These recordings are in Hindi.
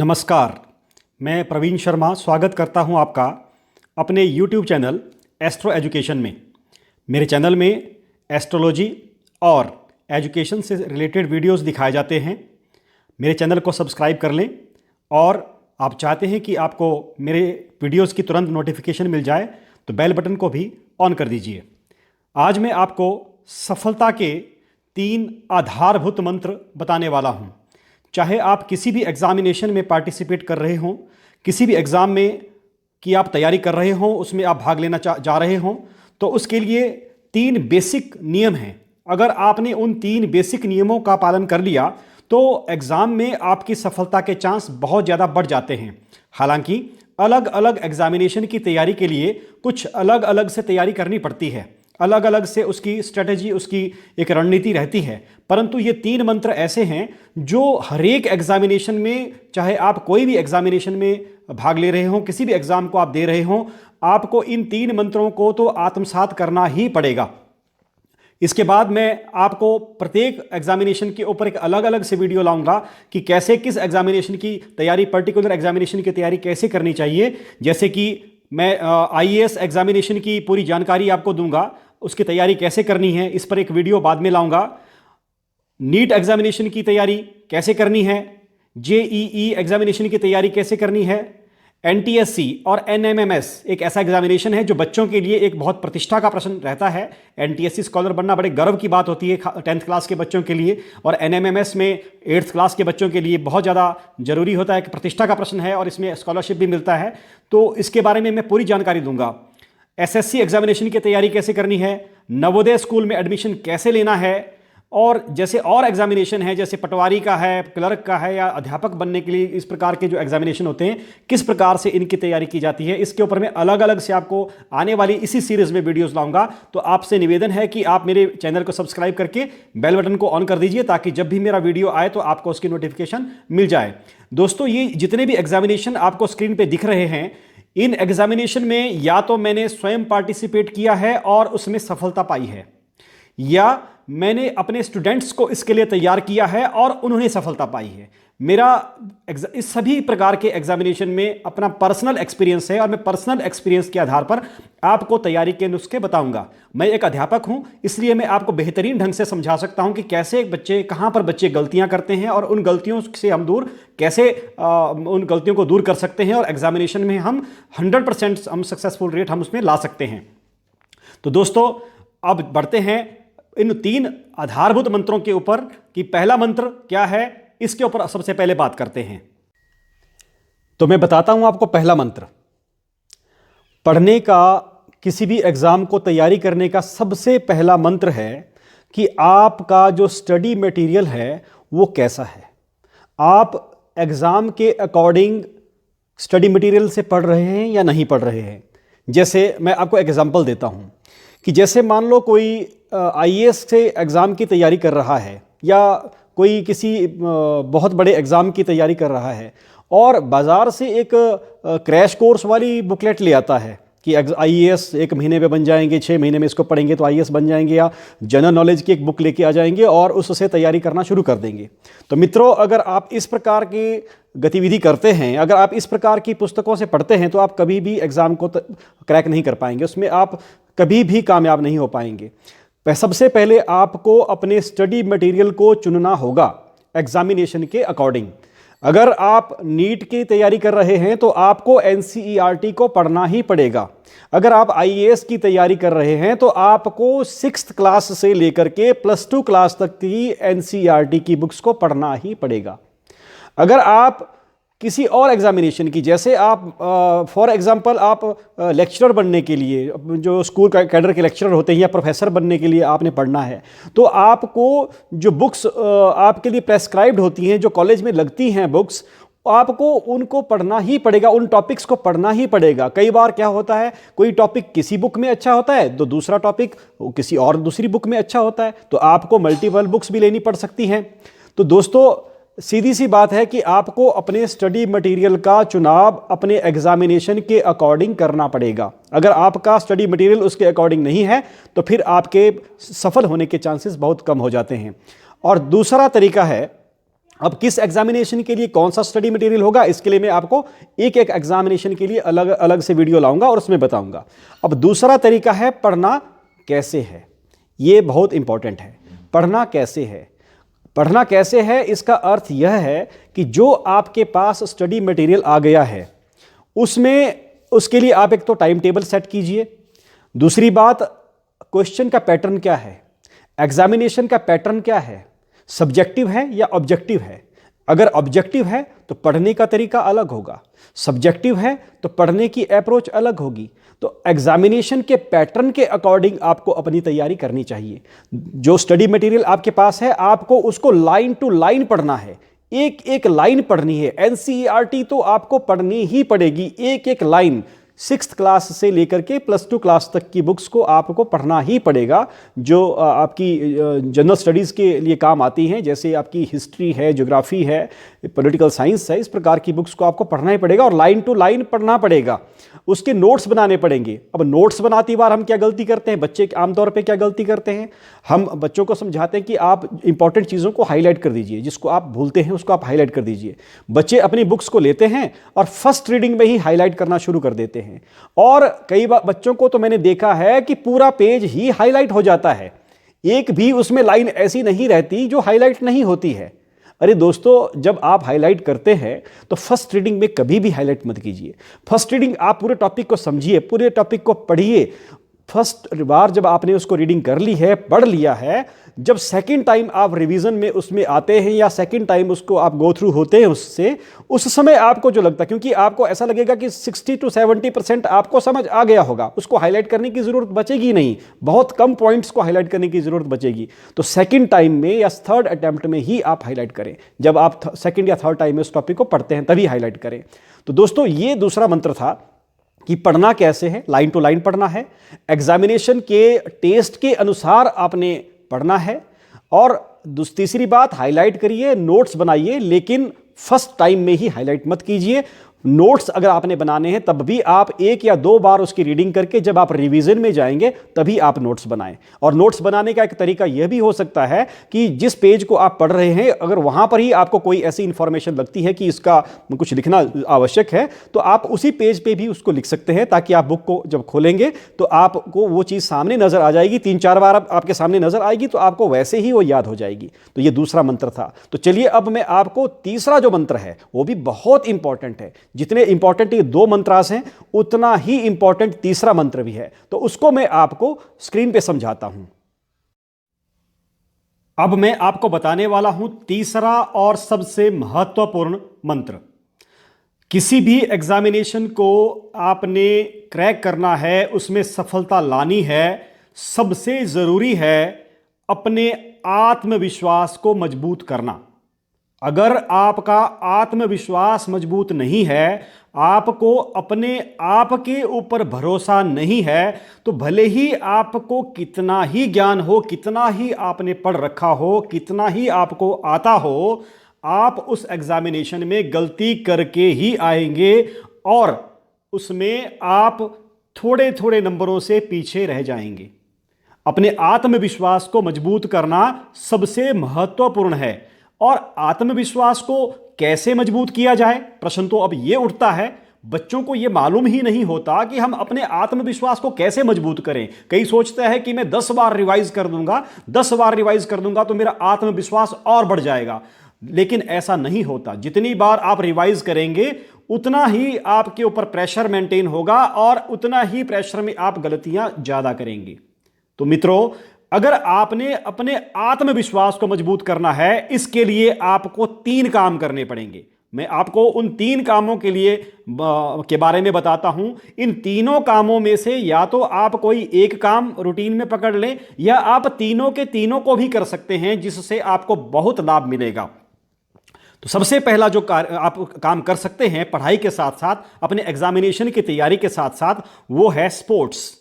नमस्कार, मैं प्रवीण शर्मा स्वागत करता हूं आपका अपने YouTube चैनल एस्ट्रो एजुकेशन में। मेरे चैनल में एस्ट्रोलॉजी और एजुकेशन से रिलेटेड वीडियोस दिखाए जाते हैं। मेरे चैनल को सब्सक्राइब कर लें और आप चाहते हैं कि आपको मेरे वीडियोस की तुरंत नोटिफिकेशन मिल जाए तो बेल बटन को भी ऑन कर दीजिए। आज मैं आपको सफलता के 3 आधारभूत मंत्र बताने वाला हूं। चाहे आप किसी भी एग्जामिनेशन में पार्टिसिपेट कर रहे हों, किसी भी एग्ज़ाम में की आप तैयारी कर रहे हों, उसमें आप भाग लेना जा रहे हों, तो उसके लिए 3 बेसिक नियम हैं। अगर आपने उन 3 बेसिक नियमों का पालन कर लिया तो एग्ज़ाम में आपकी सफलता के चांस बहुत ज़्यादा बढ़ जाते हैं। हालांकि अलग अलग एग्जामिनेशन की तैयारी के लिए कुछ अलग अलग से तैयारी करनी पड़ती है, अलग अलग से उसकी स्ट्रेटजी, उसकी एक रणनीति रहती है। परंतु ये 3 मंत्र ऐसे हैं जो हर एक एग्जामिनेशन में, चाहे आप कोई भी एग्जामिनेशन में भाग ले रहे हों, किसी भी एग्जाम को आप दे रहे हों, आपको इन 3 मंत्रों को तो आत्मसात करना ही पड़ेगा। इसके बाद मैं आपको प्रत्येक एग्जामिनेशन के ऊपर एक अलग अलग से वीडियो लाऊंगा कि कैसे किस एग्जामिनेशन की तैयारी, पर्टिकुलर एग्जामिनेशन की तैयारी कैसे करनी चाहिए। जैसे कि मैं आईएएस एग्जामिनेशन की पूरी जानकारी आपको दूंगा, उसकी तैयारी कैसे करनी है, इस पर एक वीडियो बाद में लाऊंगा। नीट एग्जामिनेशन की तैयारी कैसे करनी है, जेईई एग्जामिनेशन की तैयारी कैसे करनी है, एनटीएससी और एनएमएमएस एक ऐसा एग्जामिनेशन है जो बच्चों के लिए एक बहुत प्रतिष्ठा का प्रश्न रहता है। एनटीएससी स्कॉलर बनना बड़े गर्व की बात होती है 10th क्लास के बच्चों के लिए, और एनएमएमएस में 8th क्लास के बच्चों के लिए बहुत ज़्यादा जरूरी होता है कि प्रतिष्ठा का प्रश्न है और इसमें स्कॉलरशिप भी मिलता है। तो इसके बारे में मैं पूरी जानकारी दूंगा। एसएससी एग्जामिनेशन की तैयारी कैसे करनी है, नवोदय स्कूल में एडमिशन कैसे लेना है, और जैसे और एग्जामिनेशन है जैसे पटवारी का है, क्लर्क का है, या अध्यापक बनने के लिए इस प्रकार के जो एग्जामिनेशन होते हैं, किस प्रकार से इनकी तैयारी की जाती है, इसके ऊपर मैं अलग अलग से आपको आने वाली इसी सीरीज में वीडियोस लाऊंगा। तो आपसे निवेदन है कि आप मेरे चैनल को सब्सक्राइब करके बेल बटन को ऑन कर दीजिए ताकि जब भी मेरा वीडियो आए तो आपको उसकी नोटिफिकेशन मिल जाए। दोस्तों, ये जितने भी एग्जामिनेशन आपको स्क्रीन पर दिख रहे हैं, इन एग्जामिनेशन में या तो मैंने स्वयं पार्टिसिपेट किया है और उसमें सफलता पाई है, या मैंने अपने स्टूडेंट्स को इसके लिए तैयार किया है और उन्होंने सफलता पाई है। मेरा इस सभी प्रकार के एग्जामिनेशन में अपना पर्सनल एक्सपीरियंस है और मैं पर्सनल एक्सपीरियंस के आधार पर आपको तैयारी के नुस्खे बताऊंगा। मैं एक अध्यापक हूं, इसलिए मैं आपको बेहतरीन ढंग से समझा सकता हूं कि कैसे बच्चे, कहां पर बच्चे गलतियां करते हैं और उन गलतियों से हम कैसे उन गलतियों को दूर कर सकते हैं और एग्जामिनेशन में हम 100% हम सक्सेसफुल रेट हम उसमें ला सकते हैं। तो दोस्तों, अब बढ़ते हैं इन 3 आधारभूत मंत्रों के ऊपर कि पहला मंत्र क्या है, इसके ऊपर सबसे पहले बात करते हैं। तो मैं बताता हूं आपको पहला मंत्र। पढ़ने का, किसी भी एग्जाम को तैयारी करने का सबसे पहला मंत्र है कि आपका जो स्टडी मटेरियल है वो कैसा है। आप एग्जाम के अकॉर्डिंग स्टडी मटेरियल से पढ़ रहे हैं या नहीं पढ़ रहे हैं। जैसे मैं आपको एग्जांपल देता हूं कि जैसे मान लो कोई आईएएस से एग्ज़ाम की तैयारी कर रहा है या कोई किसी बहुत बड़े एग्ज़ाम की तैयारी कर रहा है और बाज़ार से एक क्रैश कोर्स वाली बुकलेट ले आता है कि आईएएस 1 महीने में बन जाएंगे, 6 महीने में इसको पढ़ेंगे तो आईएएस बन जाएंगे, या जनरल नॉलेज की एक बुक लेके आ जाएंगे और उससे तैयारी करना शुरू कर देंगे। तो मित्रों, अगर आप इस प्रकार की गतिविधि करते हैं, अगर आप इस प्रकार की पुस्तकों से पढ़ते हैं तो आप कभी भी एग्ज़ाम को क्रैक नहीं कर पाएंगे, उसमें आप कभी भी कामयाब नहीं हो पाएंगे। सबसे पहले आपको अपने स्टडी मटेरियल को चुनना होगा एग्जामिनेशन के अकॉर्डिंग। अगर आप नीट की तैयारी कर रहे हैं तो आपको एनसीईआरटी को पढ़ना ही पड़ेगा। अगर आप आईएएस की तैयारी कर रहे हैं तो आपको 6th क्लास से लेकर के +2 क्लास तक की एनसीईआरटी की बुक्स को पढ़ना ही पड़ेगा। अगर आप किसी और एग्जामिनेशन की, जैसे आप फॉर एग्जांपल आप लेक्चरर बनने के लिए, जो स्कूल कैडर के लेक्चरर होते हैं, या प्रोफेसर बनने के लिए आपने पढ़ना है, तो आपको जो बुक्स आपके लिए प्रेस्क्राइब्ड होती हैं, जो कॉलेज में लगती हैं बुक्स, आपको उनको पढ़ना ही पड़ेगा, उन टॉपिक्स को पढ़ना ही पड़ेगा। कई बार क्या होता है, कोई टॉपिक किसी बुक में अच्छा होता है तो दूसरा टॉपिक किसी और दूसरी बुक में अच्छा होता है, तो आपको मल्टीपल बुक्स भी लेनी पड़ सकती हैं। तो दोस्तों, सीधी सी बात है कि आपको अपने स्टडी मटेरियल का चुनाव अपने एग्जामिनेशन के अकॉर्डिंग करना पड़ेगा। अगर आपका स्टडी मटेरियल उसके अकॉर्डिंग नहीं है तो फिर आपके सफल होने के चांसेस बहुत कम हो जाते हैं। और दूसरा तरीका है, अब किस एग्जामिनेशन के लिए कौन सा स्टडी मटेरियल होगा, इसके लिए मैं आपको एक एक एग्जामिनेशन के लिए अलग अलग से वीडियो लाऊंगा और उसमें बताऊंगा। अब दूसरा तरीका है पढ़ना कैसे है। ये बहुत इंपॉर्टेंट है। पढ़ना कैसे है, पढ़ना कैसे है इसका अर्थ यह है कि जो आपके पास स्टडी मटेरियल आ गया है उसमें, उसके लिए आप एक तो टाइम टेबल सेट कीजिए। दूसरी बात, क्वेश्चन का पैटर्न क्या है, एग्जामिनेशन का पैटर्न क्या है, सब्जेक्टिव है या ऑब्जेक्टिव है। अगर ऑब्जेक्टिव है तो पढ़ने का तरीका अलग होगा, सब्जेक्टिव है तो पढ़ने की अप्रोच अलग होगी। तो एग्जामिनेशन के पैटर्न के अकॉर्डिंग आपको अपनी तैयारी करनी चाहिए। जो स्टडी मटेरियल आपके पास है आपको उसको लाइन टू लाइन पढ़ना है, एक एक लाइन पढ़नी है। एनसीईआरटी तो आपको पढ़नी ही पड़ेगी, एक एक लाइन। 6th क्लास से लेकर के +2 क्लास तक की बुक्स को आपको पढ़ना ही पड़ेगा, जो आपकी जनरल स्टडीज़ के लिए काम आती हैं, जैसे आपकी हिस्ट्री है, ज्योग्राफी है, पॉलिटिकल साइंस है। इस प्रकार की बुक्स को आपको पढ़ना ही पड़ेगा और लाइन टू लाइन पढ़ना पड़ेगा। उसके नोट्स बनाने पड़ेंगे। अब नोट्स बनाती बार हम क्या गलती करते हैं, बच्चे आमतौर पे क्या गलती करते हैं, हम बच्चों को समझाते हैं कि आप इंपॉर्टेंट चीज़ों को हाईलाइट कर दीजिए, जिसको आप भूलते हैं उसको आप हाईलाइट कर दीजिए। बच्चे अपनी बुक्स को लेते हैं और फर्स्ट रीडिंग में ही हाईलाइट करना शुरू कर देते हैं, और कई बार बच्चों को तो मैंने देखा है कि पूरा पेज ही हाईलाइट हो जाता है, एक भी उसमें लाइन ऐसी नहीं रहती जो हाईलाइट नहीं होती है। अरे दोस्तों, जब आप हाईलाइट करते हैं तो फर्स्ट रीडिंग में कभी भी हाईलाइट मत कीजिए। फर्स्ट रीडिंग आप पूरे टॉपिक को समझिए, पूरे टॉपिक को पढ़िए। फर्स्ट बार जब आपने उसको रीडिंग कर ली है, पढ़ लिया है, जब सेकंड टाइम आप रिवीजन में उसमें आते हैं या सेकंड टाइम उसको आप गो थ्रू होते हैं उससे, उस समय आपको जो लगता है, क्योंकि आपको ऐसा लगेगा कि 60 to 70% आपको समझ आ गया होगा, उसको हाईलाइट करने की जरूरत बचेगी नहीं, बहुत कम पॉइंट्स को हाईलाइट करने की जरूरत बचेगी। तो सेकंड टाइम में या थर्ड अटेम्प्ट में ही आप हाईलाइट करें। जब आप सेकंड या थर्ड टाइम में उस टॉपिक को पढ़ते हैं तभी हाईलाइट करें। तो दोस्तों, ये दूसरा मंत्र था कि पढ़ना कैसे है, लाइन टू लाइन पढ़ना है, एग्जामिनेशन के टेस्ट के अनुसार आपने पढ़ना है। और तीसरी बात, हाईलाइट करिए, नोट्स बनाइए, लेकिन फर्स्ट टाइम में ही हाईलाइट मत कीजिए। नोट्स अगर आपने बनाने हैं तब भी आप 1 या 2 बार उसकी रीडिंग करके जब आप रिवीजन में जाएंगे तभी आप नोट्स बनाएं। और नोट्स बनाने का एक तरीका यह भी हो सकता है कि जिस पेज को आप पढ़ रहे हैं, अगर वहां पर ही आपको कोई ऐसी इंफॉर्मेशन लगती है कि इसका कुछ लिखना आवश्यक है, तो आप उसी पेज पे भी उसको लिख सकते हैं, ताकि आप बुक को जब खोलेंगे तो आपको वो चीज़ सामने नजर आ जाएगी। 3-4 बार आपके सामने नजर आएगी तो आपको वैसे ही वो याद हो जाएगी। तो ये दूसरा मंत्र था। तो चलिए अब मैं आपको तीसरा जो मंत्र है वो भी बहुत इंपॉर्टेंट है। जितने इंपॉर्टेंट ये 2 मंत्रास हैं, उतना ही इंपॉर्टेंट तीसरा मंत्र भी है। तो उसको मैं आपको स्क्रीन पे समझाता हूं। अब मैं आपको बताने वाला हूं तीसरा और सबसे महत्वपूर्ण मंत्र। किसी भी एग्जामिनेशन को आपने क्रैक करना है, उसमें सफलता लानी है, सबसे जरूरी है अपने आत्मविश्वास को मजबूत करना। अगर आपका आत्मविश्वास मजबूत नहीं है, आपको अपने आप के ऊपर भरोसा नहीं है, तो भले ही आपको कितना ही ज्ञान हो, कितना ही आपने पढ़ रखा हो, कितना ही आपको आता हो, आप उस एग्जामिनेशन में गलती करके ही आएंगे और उसमें आप थोड़े थोड़े नंबरों से पीछे रह जाएंगे। अपने आत्मविश्वास को मजबूत करना सबसे महत्वपूर्ण है। और आत्मविश्वास को कैसे मजबूत किया जाए, प्रश्न तो अब यह उठता है। बच्चों को यह मालूम ही नहीं होता कि हम अपने आत्मविश्वास को कैसे मजबूत करें। कई सोचते हैं कि मैं 10 बार रिवाइज कर दूंगा, 10 बार रिवाइज कर दूंगा तो मेरा आत्मविश्वास और बढ़ जाएगा। लेकिन ऐसा नहीं होता। जितनी बार आप रिवाइज करेंगे उतना ही आपके ऊपर प्रेशर मेंटेन होगा और उतना ही प्रेशर में आप गलतियां ज्यादा करेंगे। तो मित्रों, अगर आपने अपने आत्मविश्वास को मजबूत करना है, इसके लिए आपको 3 काम करने पड़ेंगे। मैं आपको उन 3 कामों के बारे में बताता हूं। इन तीनों कामों में से या तो आप कोई एक काम रूटीन में पकड़ लें, या आप तीनों के तीनों को भी कर सकते हैं, जिससे आपको बहुत लाभ मिलेगा। तो सबसे पहला जो आप काम कर सकते हैं पढ़ाई के साथ साथ, अपने एग्जामिनेशन की तैयारी के साथ साथ, वो है स्पोर्ट्स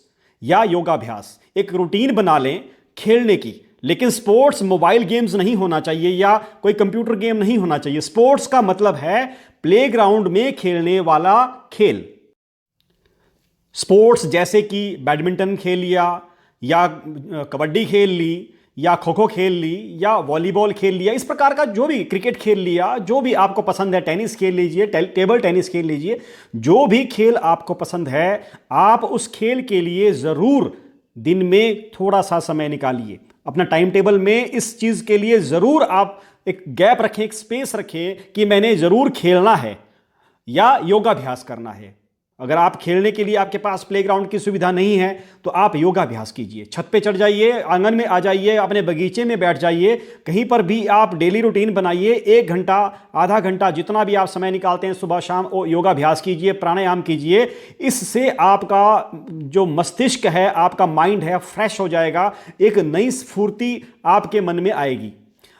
या योगाभ्यास। एक रूटीन बना लें खेलने की, लेकिन स्पोर्ट्स मोबाइल गेम्स नहीं होना चाहिए या कोई कंप्यूटर गेम नहीं होना चाहिए। स्पोर्ट्स का मतलब है प्लेग्राउंड में खेलने वाला खेल। स्पोर्ट्स जैसे कि बैडमिंटन खेल लिया, या कबड्डी खेल ली, या खो खो खेल ली या वॉलीबॉल खेल लिया, इस प्रकार का जो भी, क्रिकेट खेल लिया, जो भी आपको पसंद है, टेनिस खेल लीजिए, टेबल टेनिस खेल लीजिए, जो भी खेल आपको पसंद है, आप उस खेल के लिए ज़रूर दिन में थोड़ा सा समय निकालिए। अपना टाइम टेबल में इस चीज़ के लिए ज़रूर आप एक गैप रखें, एक स्पेस रखें कि मैंने ज़रूर खेलना है या योगाभ्यास करना है। अगर आप खेलने के लिए आपके पास प्लेग्राउंड की सुविधा नहीं है तो आप योगाभ्यास कीजिए, छत पे चढ़ जाइए, आंगन में आ जाइए, अपने बगीचे में बैठ जाइए, कहीं पर भी आप डेली रूटीन बनाइए। 1 घंटा, आधा घंटा, जितना भी आप समय निकालते हैं सुबह शाम, वो योगाभ्यास कीजिए, प्राणायाम कीजिए। इससे आपका जो मस्तिष्क है, आपका माइंड है, फ्रेश हो जाएगा, एक नई स्फूर्ति आपके मन में आएगी।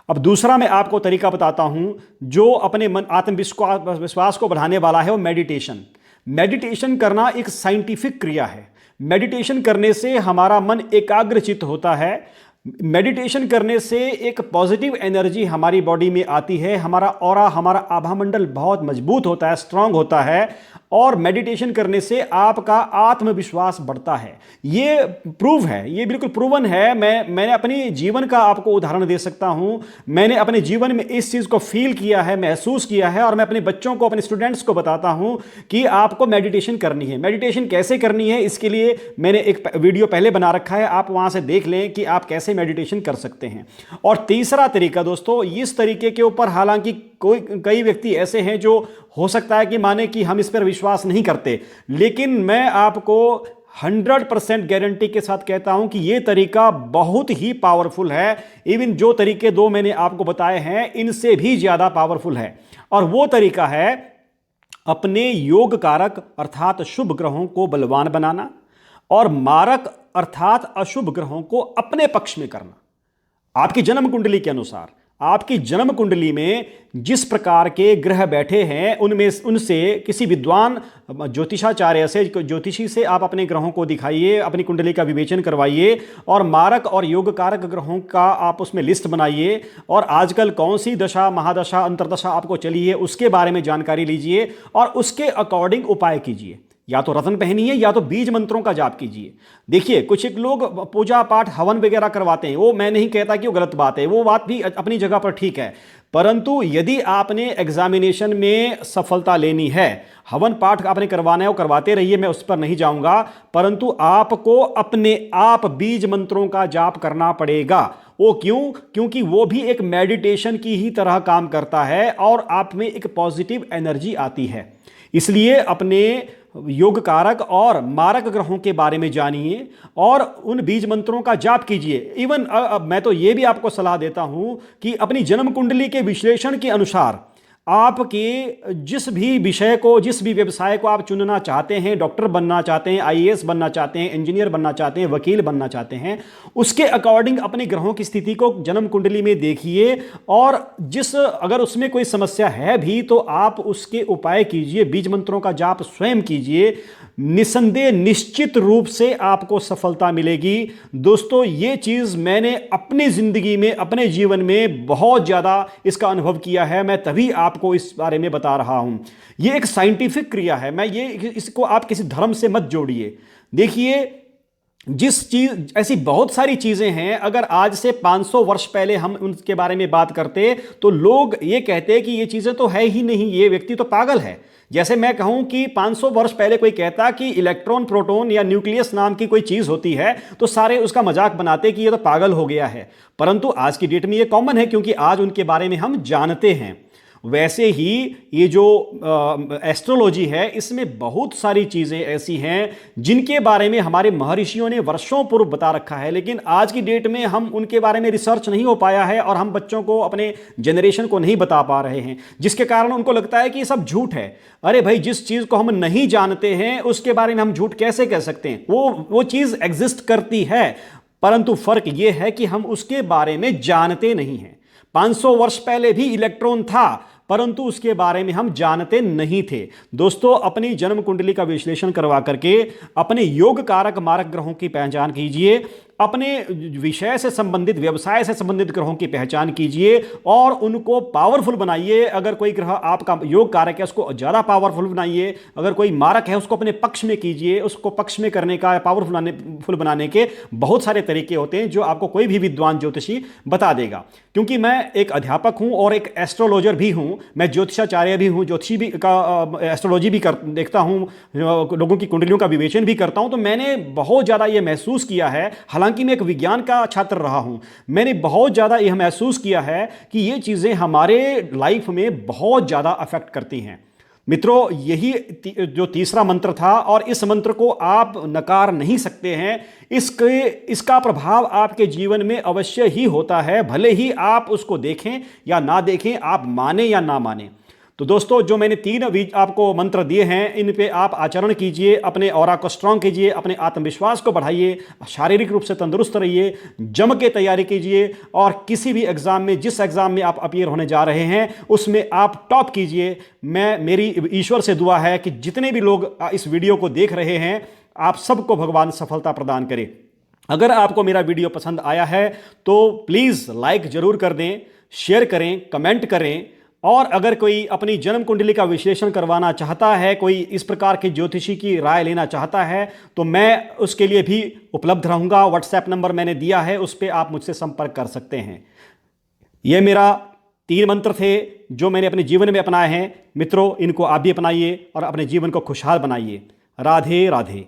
अब दूसरा मैं आपको तरीका बताता हूं जो अपने मन आत्मविश्वास को बढ़ाने वाला है, वो मेडिटेशन। मेडिटेशन करना एक साइंटिफिक क्रिया है। मेडिटेशन करने से हमारा मन एकाग्रचित्त होता है। मेडिटेशन करने से एक पॉजिटिव एनर्जी हमारी बॉडी में आती है, हमारा ऑरा, हमारा आभामंडल बहुत मजबूत होता है, स्ट्रांग होता है, और मेडिटेशन करने से आपका आत्मविश्वास बढ़ता है। ये प्रूव है, ये बिल्कुल प्रूवन है। मैंने अपनी जीवन का आपको उदाहरण दे सकता हूं। मैंने अपने जीवन में इस चीज़ को फील किया है, महसूस किया है, और मैं अपने बच्चों को, अपने स्टूडेंट्स को बताता हूं कि आपको मेडिटेशन करनी है। मेडिटेशन कैसे करनी है, इसके लिए मैंने एक वीडियो पहले बना रखा है, आप वहां से देख लें कि आप कैसे मेडिटेशन कर सकते हैं। और तीसरा तरीका दोस्तों, इस तरीके के ऊपर हालांकि कई व्यक्ति ऐसे हैं जो हो सकता है कि माने कि हम इस पर विश्वास नहीं करते, लेकिन मैं आपको 100% गारंटी के साथ कहता हूं कि यह तरीका बहुत ही पावरफुल है। इवन जो तरीके दो मैंने आपको बताए हैं, इनसे भी ज्यादा पावरफुल है। और वो तरीका है अपने योग कारक अर्थात शुभ ग्रहों को बलवान बनाना और मारक अर्थात अशुभ ग्रहों को अपने पक्ष में करना। आपकी जन्म कुंडली के अनुसार, आपकी जन्म कुंडली में जिस प्रकार के ग्रह बैठे हैं, उनसे किसी विद्वान ज्योतिषाचार्य से, ज्योतिषी से आप अपने ग्रहों को दिखाइए, अपनी कुंडली का विवेचन करवाइए, और मारक और योग कारक ग्रहों का आप उसमें लिस्ट बनाइए, और आजकल कौन सी दशा, महादशा, अंतरदशा आपको चली है उसके बारे में जानकारी लीजिए और उसके अकॉर्डिंग उपाय कीजिए। या तो रत्न पहनिए या तो बीज मंत्रों का जाप कीजिए। देखिए, कुछ एक लोग पूजा पाठ हवन वगैरह करवाते हैं, वो मैं नहीं कहता कि वो गलत बात है, वो बात भी अपनी जगह पर ठीक है। परंतु यदि आपने एग्जामिनेशन में सफलता लेनी है, हवन पाठ आपने करवाना है, वो करवाते रहिए, मैं उस पर नहीं जाऊंगा, परंतु आपको अपने आप बीज मंत्रों का जाप करना पड़ेगा। वो क्यों? क्योंकि वो भी एक मेडिटेशन की ही तरह काम करता है और आप में एक पॉजिटिव एनर्जी आती है। इसलिए अपने योग कारक और मारक ग्रहों के बारे में जानिए और उन बीज मंत्रों का जाप कीजिए। इवन मैं तो ये भी आपको सलाह देता हूं कि अपनी जन्म कुंडली के विश्लेषण के अनुसार आपके जिस भी विषय को, जिस भी व्यवसाय को आप चुनना चाहते हैं, डॉक्टर बनना चाहते हैं, आईएएस बनना चाहते हैं, इंजीनियर बनना चाहते हैं, वकील बनना चाहते हैं, उसके अकॉर्डिंग अपने ग्रहों की स्थिति को जन्म कुंडली में देखिए, और अगर उसमें कोई समस्या है भी तो आप उसके उपाय कीजिए, बीज मंत्रों का जाप स्वयं कीजिए। निसंदेह, निश्चित रूप से आपको सफलता मिलेगी। दोस्तों, ये चीज़ मैंने अपनी ज़िंदगी में, अपने जीवन में बहुत ज़्यादा इसका अनुभव किया है। मैं तभी आपको इस बारे में बता रहा हूं। ये एक साइंटिफिक क्रिया है। इसको आप किसी धर्म से मत जोड़िए। देखिए, जिस चीज, ऐसी बहुत सारी चीजें हैं, अगर आज से 500 वर्ष पहले हम उनके बारे में बात करते तो लोग ये कहते कि ये चीजें तो है ही नहीं, ये व्यक्ति तो पागल है। जैसे मैं कहूं कि 500 वर्ष पहले कोई कहता कि इलेक्ट्रॉन, प्रोटॉन या न्यूक्लियस नाम की कोई चीज होती है तो सारे उसका मजाक बनाते कि ये तो पागल हो गया है। परंतु आज की डेट में ये कॉमन है क्योंकि आज उनके बारे में हम जानते हैं। वैसे ही ये जो एस्ट्रोलॉजी है, इसमें बहुत सारी चीज़ें ऐसी हैं जिनके बारे में हमारे महर्षियों ने वर्षों पूर्व बता रखा है, लेकिन आज की डेट में हम उनके बारे में रिसर्च नहीं हो पाया है और हम बच्चों को, अपने जनरेशन को नहीं बता पा रहे हैं, जिसके कारण उनको लगता है कि ये सब झूठ है। अरे भाई, जिस चीज़ को हम नहीं जानते हैं उसके बारे में हम झूठ कैसे कह सकते हैं? वो चीज़ एग्जिस्ट करती है, परंतु फर्क ये है कि हम उसके बारे में जानते नहीं हैं। 500 वर्ष पहले भी इलेक्ट्रॉन था, परंतु उसके बारे में हम जानते नहीं थे। दोस्तों, अपनी जन्म कुंडली का विश्लेषण करवा करके अपने योग कारक मारक ग्रहों की पहचान कीजिए अपने विषय से संबंधित, व्यवसाय से संबंधित ग्रहों की पहचान कीजिए और उनको पावरफुल बनाइए। अगर कोई ग्रह आपका योग कारक है उसको ज़्यादा पावरफुल बनाइए, अगर कोई मारक है उसको अपने पक्ष में कीजिए। उसको पक्ष में करने का, पावरफुल बनाने के बहुत सारे तरीके होते हैं जो आपको कोई भी विद्वान ज्योतिषी बता देगा। क्योंकि मैं एक अध्यापक हूं और एक एस्ट्रोलॉजर भी हूं, मैं ज्योतिषाचार्य भी हूं, ज्योतिषी भी का एस्ट्रोलॉजी भी देखता हूं, लोगों की कुंडलियों का विवेचन भी करता हूं। तो मैंने बहुत ज़्यादा यह महसूस किया है, हालांकि मैं एक विज्ञान का छात्र रहा हूं, मैंने बहुत ज़्यादा यह महसूस किया है कि ये चीज़ें हमारे लाइफ में बहुत ज़्यादा अफेक्ट करती हैं। मित्रों, यही जो तीसरा मंत्र था और इस मंत्र को आप नकार नहीं सकते हैं। इसका प्रभाव आपके जीवन में अवश्य ही होता है, भले ही आप उसको देखें या ना देखें, आप माने या ना माने। तो दोस्तों, जो मैंने 3 आपको मंत्र दिए हैं, इन पे आप आचरण कीजिए, अपने ऑरा को स्ट्रांग कीजिए, अपने आत्मविश्वास को बढ़ाइए, शारीरिक रूप से तंदुरुस्त रहिए, जम के तैयारी कीजिए और किसी भी एग्जाम में, जिस एग्जाम में आप अपीयर होने जा रहे हैं उसमें आप टॉप कीजिए। मेरी ईश्वर से दुआ है कि जितने भी लोग इस वीडियो को देख रहे हैं, आप सबको भगवान सफलता प्रदान करे। अगर आपको मेरा वीडियो पसंद आया है तो प्लीज़ लाइक ज़रूर कर दें, शेयर करें, कमेंट करें। और अगर कोई अपनी जन्म कुंडली का विश्लेषण करवाना चाहता है, कोई इस प्रकार की ज्योतिषी की राय लेना चाहता है, तो मैं उसके लिए भी उपलब्ध रहूँगा। व्हाट्सएप नंबर मैंने दिया है, उस पर आप मुझसे संपर्क कर सकते हैं। ये मेरा 3 मंत्र थे जो मैंने अपने जीवन में अपनाए हैं। मित्रों, इनको आप भी अपनाइए और अपने जीवन को खुशहाल बनाइए। राधे राधे।